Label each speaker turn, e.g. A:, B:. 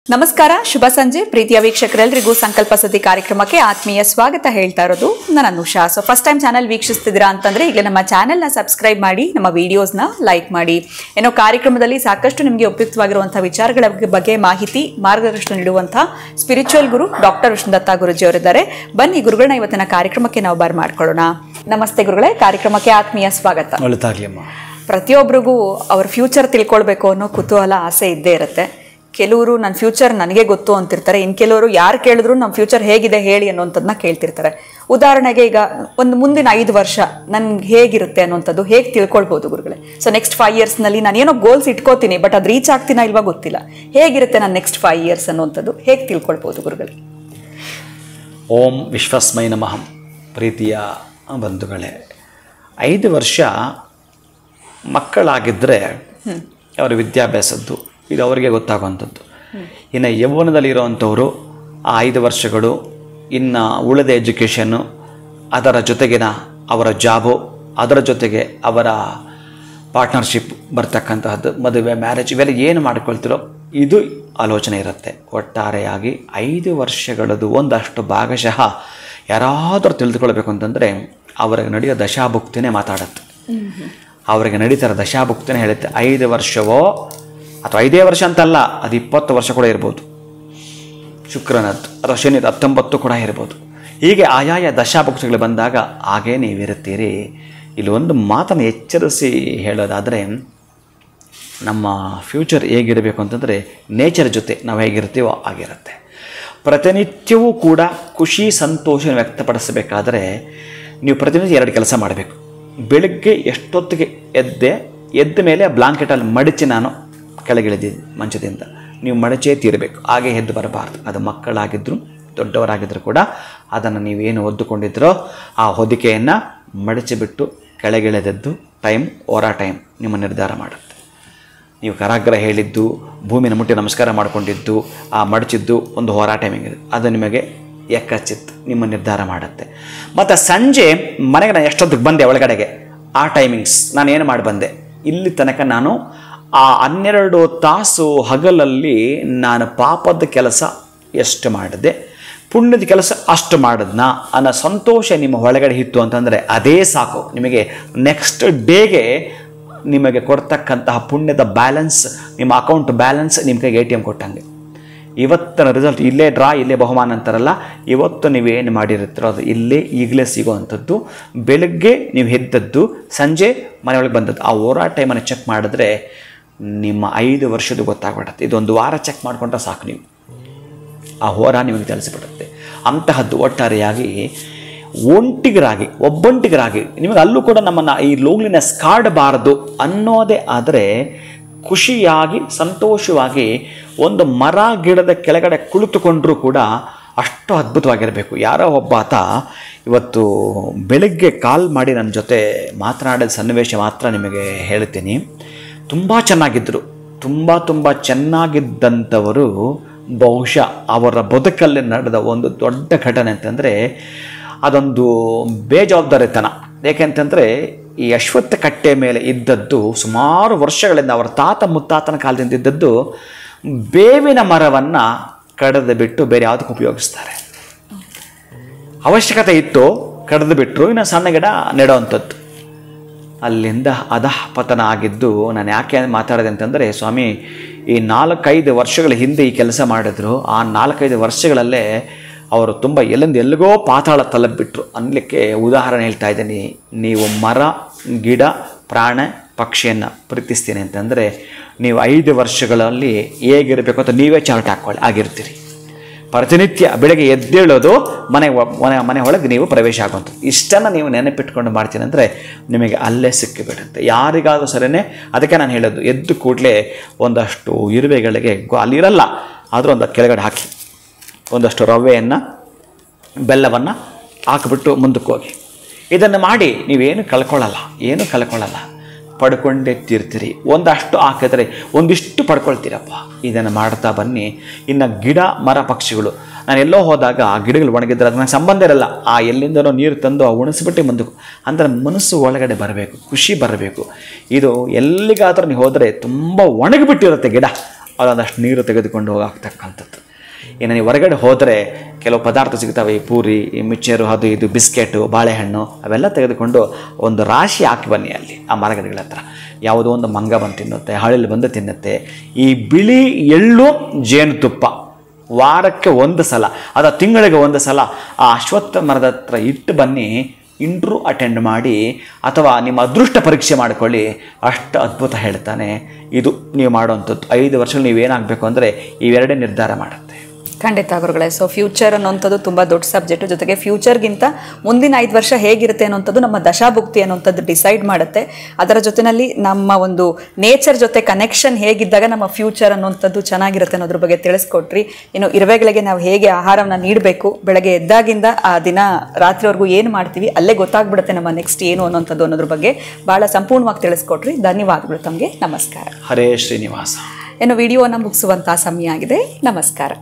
A: ನಮಸ್ಕಾರ, ಶುಭ ಸಂಜೆ ಪ್ರೀತಿಯ ವೀಕ್ಷಕರೆಲ್ಲರಿಗೂ ಸಂಕಲ್ಪ ಸುದ್ದಿ ಕಾರ್ಯಕ್ರಮಕ್ಕೆ ಆತ್ಮೀಯ ಸ್ವಾಗತ ಹೇಳ್ತಾ ಇರೋದು ನಾನು Anusha. So first time channel ವೀಕ್ಷಿಸ್ತಿದ್ದೀರಾ ಅಂತಂದ್ರೆ ಈಗಲೇ ನಮ್ಮ ಚಾನೆಲ್ನ ಸಬ್ಸ್ಕ್ರೈಬ್ ಮಾಡಿ, ನಮ್ಮ ವಿಡಿಯೋಸ್ನ ಲೈಕ್ ಮಾಡಿ. ಏನೋ ಕಾರ್ಯಕ್ರಮದಲ್ಲಿ ಸಾಕಷ್ಟು ನಿಮಗೆ ಉಪಯುಕ್ತವಾಗಿರುವಂತಹ ವಿಚಾರಗಳ ಬಗ್ಗೆ ಮಾಹಿತಿ ಮಾರ್ಗದರ್ಶನ ನೀಡುವಂತಹ ಸ್ಪಿರಿಚುವಲ್ ಗುರು ಡಾಕ್ಟರ್ ವಿಷ್ಣುದತ್ತ ಗುರುಜಿ ಅವರಿದ್ದಾರೆ. ಬನ್ನಿ ಗುರುಗಳನ್ನ ಇವತ್ತಿನ ಕಾರ್ಯಕ್ರಮಕ್ಕೆ ನಾವು ಮಾಡ್ಕೊಳ್ಳೋಣ. ನಮಸ್ತೆ ಗುರುಗಳೇ, ಕಾರ್ಯಕ್ರಮಕ್ಕೆ ಆತ್ಮೀಯ ಸ್ವಾಗತ. ಪ್ರತಿಯೊಬ್ಬರಿಗೂ ಅವ್ರ ಫ್ಯೂಚರ್ ತಿಳ್ಕೊಳ್ಬೇಕು ಅನ್ನೋ ಕುತೂಹಲ, ಆಸೆ ಇದ್ದೇ ಇರುತ್ತೆ. ಕೆಲವರು ನನ್ನ ಫ್ಯೂಚರ್ ನನಗೆ ಗೊತ್ತು ಅಂತಿರ್ತಾರೆ, ಇನ್ನು ಕೆಲವರು ಯಾರು ಕೇಳಿದ್ರು ನಮ್ಮ ಫ್ಯೂಚರ್ ಹೇಗಿದೆ ಹೇಳಿ ಅನ್ನೋಂಥದ್ದನ್ನ ಕೇಳ್ತಿರ್ತಾರೆ. ಉದಾಹರಣೆಗೆ ಈಗ ಒಂದು ಮುಂದಿನ 5 ವರ್ಷ ನನ್ಗೆ ಹೇಗಿರುತ್ತೆ ಅನ್ನೋಂಥದ್ದು ಹೇಗೆ ತಿಳ್ಕೊಳ್ಬೋದು ಗುರುಗಳೇ? ಸೊ ನೆಕ್ಸ್ಟ್ 5 ಇಯರ್ಸ್ನಲ್ಲಿ ನಾನು ಏನೋ ಗೋಲ್ಸ್ ಇಟ್ಕೋತೀನಿ, ಬಟ್ ಅದು ರೀಚ್ ಆಗ್ತೀನಾ ಇಲ್ವಾ ಗೊತ್ತಿಲ್ಲ. ಹೇಗಿರುತ್ತೆ ನನ್ನ ನೆಕ್ಸ್ಟ್ 5 ಇಯರ್ಸ್ ಅನ್ನೋಂಥದ್ದು ಹೇಗೆ ತಿಳ್ಕೊಳ್ಬೋದು ಗುರುಗಳೇ?
B: ಓಂ ವಿಶ್ವಸ್ಮೈ ನಮಃ. ಪ್ರೀತಿಯ ಬಂಧುಗಳೇ, 5 ವರ್ಷ ಮಕ್ಕಳಾಗಿದ್ದರೆ ಅವರ ವಿದ್ಯಾಭ್ಯಾಸದ್ದು ಇದು ಅವರಿಗೆ ಗೊತ್ತಾಗುವಂಥದ್ದು. ಇನ್ನು ಯೌವನದಲ್ಲಿರೋವಂಥವರು ಆ 5 ವರ್ಷಗಳು, ಇನ್ನು ಉಳಿದ ಎಜುಕೇಷನ್ನು, ಅದರ ಜೊತೆಗಿನ ಅವರ ಜಾಬು, ಅದರ ಜೊತೆಗೆ ಅವರ ಪಾರ್ಟ್ನರ್ಶಿಪ್ ಬರ್ತಕ್ಕಂತಹದ್ದು, ಮದುವೆ, ಮ್ಯಾರೇಜ್, ಇವೆಲ್ಲ ಏನು ಮಾಡ್ಕೊಳ್ತಿರೋ ಇದು ಆಲೋಚನೆ ಇರುತ್ತೆ. ಒಟ್ಟಾರೆಯಾಗಿ 5 ವರ್ಷಗಳದ್ದು ಒಂದಷ್ಟು ಭಾಗಶಃ ಯಾರಾದರೂ ತಿಳಿದುಕೊಳ್ಬೇಕು ಅಂತಂದರೆ ಅವರಿಗೆ ನಡೆಯೋ ದಶಾಭುಕ್ತಿನೇ ಮಾತಾಡುತ್ತೆ. ಅವರಿಗೆ ನಡೀತಾರೆ ದಶಾಭುಕ್ತಿನೇ ಹೇಳುತ್ತೆ. 5 ವರ್ಷವೋ ಅಥವಾ 5 ವರ್ಷ ಅಂತಲ್ಲ, ಅದು 20 ವರ್ಷ ಕೂಡ ಇರ್ಬೋದು. ಶುಕ್ರನದ್ದು ಅಥವಾ ಶನಿದು 19 ಕೂಡ ಇರ್ಬೋದು. ಹೀಗೆ ಆಯಾಯ ದಶಾಭುಕ್ತಿಗಳು ಬಂದಾಗ ಹಾಗೇ ನೀವಿರುತ್ತೀರಿ. ಇಲ್ಲಿ ಒಂದು ಮಾತನ್ನು ಎಚ್ಚರಿಸಿ ಹೇಳೋದಾದರೆ, ನಮ್ಮ ಫ್ಯೂಚರ್ ಹೇಗಿರಬೇಕು ಅಂತಂದರೆ ನೇಚರ್ ಜೊತೆ ನಾವು ಹೇಗಿರ್ತೀವೋ ಆಗಿರುತ್ತೆ. ಪ್ರತಿನಿತ್ಯವೂ ಕೂಡ ಖುಷಿ ಸಂತೋಷ ವ್ಯಕ್ತಪಡಿಸಬೇಕಾದರೆ ನೀವು ಪ್ರತಿನಿತ್ಯ 2 ಕೆಲಸ ಮಾಡಬೇಕು. ಬೆಳಗ್ಗೆ ಎಷ್ಟೊತ್ತಿಗೆ ಎದ್ದ ಮೇಲೆ ಬ್ಲಾಂಕೆಟಲ್ಲಿ ಮಡಚಿ ನಾನು ಕೆಳಗಿಳಿದಿದ್ದೆ ಮಂಚದಿಂದ, ನೀವು ಮಡಚೇ ತೀರಬೇಕು. ಹಾಗೆ ಎದ್ದು ಬರಬಾರ್ದು. ಅದು ಮಕ್ಕಳಾಗಿದ್ದರೂ ದೊಡ್ಡವರಾಗಿದ್ದರೂ ಕೂಡ ಅದನ್ನು ನೀವೇನು ಒದ್ದುಕೊಂಡಿದ್ರೋ ಆ ಹೊದಿಕೆಯನ್ನು ಮಡಚಿಬಿಟ್ಟು ಕೆಳಗಿಳಿದದ್ದು ಟೈಮ್ ಟೈಮ್ ನಿಮ್ಮ ನಿರ್ಧಾರ ಮಾಡುತ್ತೆ. ನೀವು ಕರಾಗ್ರಹ ಹೇಳಿದ್ದು, ಭೂಮಿನ ಮುಟ್ಟಿ ನಮಸ್ಕಾರ ಮಾಡಿಕೊಂಡಿದ್ದು, ಆ ಮಡಚಿದ್ದು ಒಂದು ಟೈಮಿಂಗ್ ಇದೆ. ಅದು ನಿಮಗೆ ಎಕ್ಕಚ್ಚಿತ್ತು ನಿಮ್ಮ ನಿರ್ಧಾರ ಮಾಡುತ್ತೆ. ಮತ್ತು ಸಂಜೆ ಮನೆಗೆ ನಾನು ಎಷ್ಟೊತ್ತಿಗೆ ಬಂದೆ ಒಳಗಡೆಗೆ, ಆ ಟೈಮಿಂಗ್ಸ್ ನಾನು ಏನು ಮಾಡಿ ಬಂದೆ, ಇಲ್ಲಿ ತನಕ ನಾನು ಆ 12 ತಾಸು ಹಗಲಲ್ಲಿ ನಾನು ಪಾಪದ ಕೆಲಸ ಎಷ್ಟು ಮಾಡಿದೆ, ಪುಣ್ಯದ ಕೆಲಸ ಅಷ್ಟು ಮಾಡಿದ್ನಾ ಅನ್ನೋ ಸಂತೋಷ ನಿಮ್ಮ ಒಳಗಡೆ ಇತ್ತು ಅಂತಂದರೆ ಅದೇ ಸಾಕು. ನಿಮಗೆ ನೆಕ್ಸ್ಟ್ ಡೇಗೆ ನಿಮಗೆ ಕೊಡ್ತಕ್ಕಂತಹ ಪುಣ್ಯದ ಬ್ಯಾಲೆನ್ಸ್, ನಿಮ್ಮ ಅಕೌಂಟ್ ಬ್ಯಾಲೆನ್ಸ್ ನಿಮ್ಮ ಕೈಗೆ ATM ಕೊಟ್ಟಂಗೆ. ಇವತ್ತಿನ ರಿಸಲ್ಟ್ ಇಲ್ಲೇ ಡ್ರಾ, ಇಲ್ಲೇ ಬಹುಮಾನ ಅಂತಾರಲ್ಲ, ಇವತ್ತು ನೀವೇನು ಮಾಡಿರುತ್ತೀರೋ ಅದು ಇಲ್ಲೇ ಈಗಲೇ ಸಿಗೋವಂಥದ್ದು. ಬೆಳಗ್ಗೆ ನೀವು ಎದ್ದದ್ದು, ಸಂಜೆ ಮನೆಯೊಳಗೆ ಬಂದದ್ದು, ಆ ಟೈಮನ್ನು ಚೆಕ್ ಮಾಡಿದ್ರೆ ನಿಮ್ಮ 5 ವರ್ಷದ್ದು ಗೊತ್ತಾಗ್ಬಿಡುತ್ತೆ. ಇದೊಂದು ವಾರ ಚೆಕ್ ಮಾಡಿಕೊಂಡ್ರೆ ಸಾಕು, ನೀವು ಆ ನಿಮಗೆ ತಿಳಿಸಿಬಿಡುತ್ತೆ. ಅಂತಹದ್ದು ಒಟ್ಟಾರೆಯಾಗಿ ಒಬ್ಬಂಟಿಗರಾಗಿ ನಿಮಗೆ ಅಲ್ಲೂ ಕೂಡ ನಮ್ಮನ್ನು ಈ ಲೋನ್ಲಿನೆಸ್ ಕಾಡಬಾರದು ಅನ್ನೋದೇ ಆದರೆ ಖುಷಿಯಾಗಿ ಸಂತೋಷವಾಗಿ ಒಂದು ಮರ ಗಿಡದ ಕೆಳಗಡೆ ಕುಳಿತುಕೊಂಡ್ರೂ ಕೂಡ ಅಷ್ಟು ಅದ್ಭುತವಾಗಿರಬೇಕು. ಯಾರೋ ಒಬ್ಬ ಆತ ಇವತ್ತು ಬೆಳಗ್ಗೆ ಕಾಲ್ ಮಾಡಿ ನನ್ನ ಜೊತೆ ಮಾತನಾಡಿದ ಸನ್ನಿವೇಶ ಮಾತ್ರ ನಿಮಗೆ ಹೇಳ್ತೀನಿ. ತುಂಬ ಚೆನ್ನಾಗಿದ್ದರು. ತುಂಬ ಚೆನ್ನಾಗಿದ್ದಂಥವರು ಬಹುಶಃ ಅವರ ಬದುಕಲ್ಲಿ ನಡೆದ ಒಂದು ದೊಡ್ಡ ಘಟನೆ ಅಂತಂದರೆ ಅದೊಂದು ಬೇಜವಾಬ್ದಾರಿತನ. ಏಕೆಂತಂದರೆ ಈ ಅಶ್ವತ್ಥ ಕಟ್ಟೆ ಮೇಲೆ ಇದ್ದದ್ದು ಸುಮಾರು ವರ್ಷಗಳಿಂದ, ಅವರ ತಾತ ಮುತ್ತಾತನ ಕಾಲದಿಂದ ಇದ್ದದ್ದು ಬೇವಿನ ಮರವನ್ನು ಕಡಿದು ಬಿಟ್ಟು ಬೇರೆ ಯಾವುದಕ್ಕೆ ಉಪಯೋಗಿಸ್ತಾರೆ. ಅವಶ್ಯಕತೆ ಇತ್ತು, ಕಡಿದು ಬಿಟ್ಟರು, ಇನ್ನು ಸಣ್ಣ ಗಿಡ ನೆಡೋವಂಥದ್ದು. ಅಲ್ಲಿಂದ ಪತನ ಆಗಿದ್ದು. ನಾನು ಯಾಕೆ ಮಾತಾಡಿದೆ ಅಂತಂದರೆ, ಸ್ವಾಮಿ ಈ 4-5 ವರ್ಷಗಳ ಹಿಂದೆ ಈ ಕೆಲಸ ಮಾಡಿದ್ರು. ಆ 4-5 ವರ್ಷಗಳಲ್ಲೇ ಅವರು ತುಂಬ ಎಲ್ಲಿಗೋ ಪಾತಾಳ ತಲುಪಿಬಿಟ್ರು ಅನ್ನಲಿಕ್ಕೆ ಉದಾಹರಣೆ ಹೇಳ್ತಾ ಇದ್ದೀನಿ. ನೀವು ಮರ, ಗಿಡ, ಪ್ರಾಣ, ಪಕ್ಷಿಯನ್ನು ಪ್ರೀತಿಸ್ತೀನಿ ಅಂತಂದರೆ ನೀವು 5 ವರ್ಷಗಳಲ್ಲಿ ಹೇಗಿರಬೇಕು ಅಂತ ನೀವೇ ಚಾರ್ಟ್ ಹಾಕ್ಕೊಳ್ಳಿ, ಆಗಿರ್ತೀರಿ. ಪ್ರತಿನಿತ್ಯ ಬೆಳಗ್ಗೆ ಎದ್ದೇಳೋದು, ಮನೆ ಒಳಗೆ ನೀವು ಪ್ರವೇಶ ಆಗುವಂಥದ್ದು. ಇಷ್ಟನ್ನು ನೀವು ನೆನಪಿಟ್ಕೊಂಡು ಮಾಡ್ತೀನಿ ಅಂದರೆ ನಿಮಗೆ ಅಲ್ಲೇ ಸಿಕ್ಕಿಬಿಡುತ್ತೆ. ಯಾರಿಗಾದರೂ ಸರಿಯೇ. ಅದಕ್ಕೆ ನಾನು ಹೇಳೋದು, ಎದ್ದು ಕೂಡಲೇ ಒಂದಷ್ಟು ಇರುವೆಗಳಿಗೆ ಅಲ್ಲಿರಲ್ಲ ಆದರೂ ಒಂದು ಕೆಳಗಡೆ ಹಾಕಿ ಒಂದಷ್ಟು ರವೆಯನ್ನು, ಬೆಲ್ಲವನ್ನು ಹಾಕಿಬಿಟ್ಟು ಮುಂದಕ್ಕೆ ಹೋಗಿ. ಇದನ್ನು ಮಾಡಿ ನೀವೇನು ಕಳ್ಕೊಳ್ಳಲ್ಲ, ಪಡ್ಕೊಂಡೇ ತೀರ್ತೀರಿ. ಒಂದಷ್ಟು ಹಾಕಿದ್ರೆ ಒಂದಿಷ್ಟು ಪಡ್ಕೊಳ್ತೀರಪ್ಪ. ಇದನ್ನು ಮಾಡ್ತಾ ಬನ್ನಿ. ಇನ್ನು ಗಿಡ, ಮರ, ಪಕ್ಷಿಗಳು ನಾನು ಎಲ್ಲೋ ಹೋದಾಗ ಆ ಗಿಡಗಳು ಒಣಗಿದ್ರೆ ಅದು ನನಗೆ ಸಂಬಂಧ ಇರಲ್ಲ, ಆ ಎಲ್ಲಿಂದನೋ ನೀರು ತಂದು ಆ ಉಣಿಸ್ಬಿಟ್ಟು ಮುಂದಕ್ಕೆ ಅಂದರೆ ಮನಸ್ಸು ಒಳಗಡೆ ಬರಬೇಕು, ಖುಷಿ ಬರಬೇಕು. ಇದು ಎಲ್ಲಿಗಾದ್ರೂ ನೀವು ಹೋದರೆ ತುಂಬ ಒಣಗಿಬಿಟ್ಟಿರುತ್ತೆ ಗಿಡ, ಅದೊಂದಷ್ಟು ನೀರು ತೆಗೆದುಕೊಂಡು ಹೋಗಾಗ್ತಕ್ಕಂಥದ್ದು. ಇನ್ನು ನೀವು ಹೊರಗಡೆ ಹೋದರೆ ಕೆಲವು ಪದಾರ್ಥ ಸಿಗ್ತವೆ, ಈ ಪೂರಿ, ಈ ಮಿಕ್ಚರು, ಅದು ಇದು ಬಿಸ್ಕೆಟು, ಬಾಳೆಹಣ್ಣು ಅವೆಲ್ಲ ತೆಗೆದುಕೊಂಡು ಒಂದು ರಾಶಿ ಹಾಕಿ ಬನ್ನಿ ಅಲ್ಲಿ ಆ ಮರಗಿಡಗಳ ಹತ್ರ. ಯಾವುದೋ ಒಂದು ಮಂಗ ಬಂದು ತಿನ್ನುತ್ತೆ, ಹಳ್ಳಿಲಿ ಬಂದು ತಿನ್ನುತ್ತೆ. ಈ ಬಿಳಿ ಎಳ್ಳು ಜೇನುತುಪ್ಪ ವಾರಕ್ಕೆ ಒಂದು ಸಲ ಅಥವಾ ತಿಂಗಳಿಗೆ ಒಂದು ಸಲ ಆ ಅಶ್ವತ್ಥ ಮರದ ಹತ್ರ ಇಟ್ಟು ಬನ್ನಿ, ಇಂಟ್ರ್ಯೂ ಅಟೆಂಡ್ ಮಾಡಿ ಅಥವಾ ನಿಮ್ಮ ಅದೃಷ್ಟ ಪರೀಕ್ಷೆ ಮಾಡಿಕೊಳ್ಳಿ. ಅಷ್ಟು ಅದ್ಭುತ ಹೇಳ್ತಾನೆ. ಇದು ನೀವು ಮಾಡುವಂಥದ್ದು 5 ವರ್ಷಗಳು ನೀವೇನಾಗಬೇಕು ಅಂದರೆ ಇವೆರಡೇ ನಿರ್ಧಾರ ಮಾಡುತ್ತೆ.
A: ಖಂಡಿತ ಗುರುಗಳೇ. ಸೊ ಫ್ಯೂಚರ್ ಅನ್ನೋಂಥದ್ದು ತುಂಬ ದೊಡ್ಡ ಸಬ್ಜೆಕ್ಟು. ಜೊತೆಗೆ ಫ್ಯೂಚರ್ಗಿಂತ ಮುಂದಿನ 5 ವರ್ಷ ಹೇಗಿರುತ್ತೆ ಅನ್ನೋಂಥದ್ದು ನಮ್ಮ ದಶಾಭುಕ್ತಿ ಅನ್ನೋಂಥದ್ದು ಡಿಸೈಡ್ ಮಾಡುತ್ತೆ. ಅದರ ಜೊತೆಯಲ್ಲಿ ನಮ್ಮ ಒಂದು ನೇಚರ್ ಜೊತೆ ಕನೆಕ್ಷನ್ ಹೇಗಿದ್ದಾಗ ನಮ್ಮ ಫ್ಯೂಚರ್ ಅನ್ನೋಂಥದ್ದು ಚೆನ್ನಾಗಿರುತ್ತೆ ಅನ್ನೋದ್ರ ಬಗ್ಗೆ ತಿಳಿಸ್ಕೊಟ್ರಿ. ಇನ್ನು ಇರುವೆಗಳಿಗೆ ನಾವು ಹೇಗೆ ಆಹಾರವನ್ನು ನೀಡಬೇಕು, ಬೆಳಗ್ಗೆ ಎದ್ದಾಗಿಂದ ಆ ದಿನ ರಾತ್ರಿವರೆಗೂ ಏನು ಮಾಡ್ತೀವಿ ಅಲ್ಲೇ ಗೊತ್ತಾಗ್ಬಿಡುತ್ತೆ ನಮ್ಮ ನೆಕ್ಸ್ಟ್ ಏನು ಅನ್ನೋಂಥದ್ದು ಅನ್ನೋದ್ರ ಬಗ್ಗೆ ಭಾಳ ಸಂಪೂರ್ಣವಾಗಿ ತಿಳಿಸ್ಕೊಟ್ರಿ. ಧನ್ಯವಾದಗಳು ತಮಗೆ. ನಮಸ್ಕಾರ.
B: ಹರೇ ಶ್ರೀನಿವಾಸ.
A: ಇನ್ನು ವಿಡಿಯೋವನ್ನು ಮುಗಿಸುವಂತಹ ಸಮಯ ಆಗಿದೆ. ನಮಸ್ಕಾರ.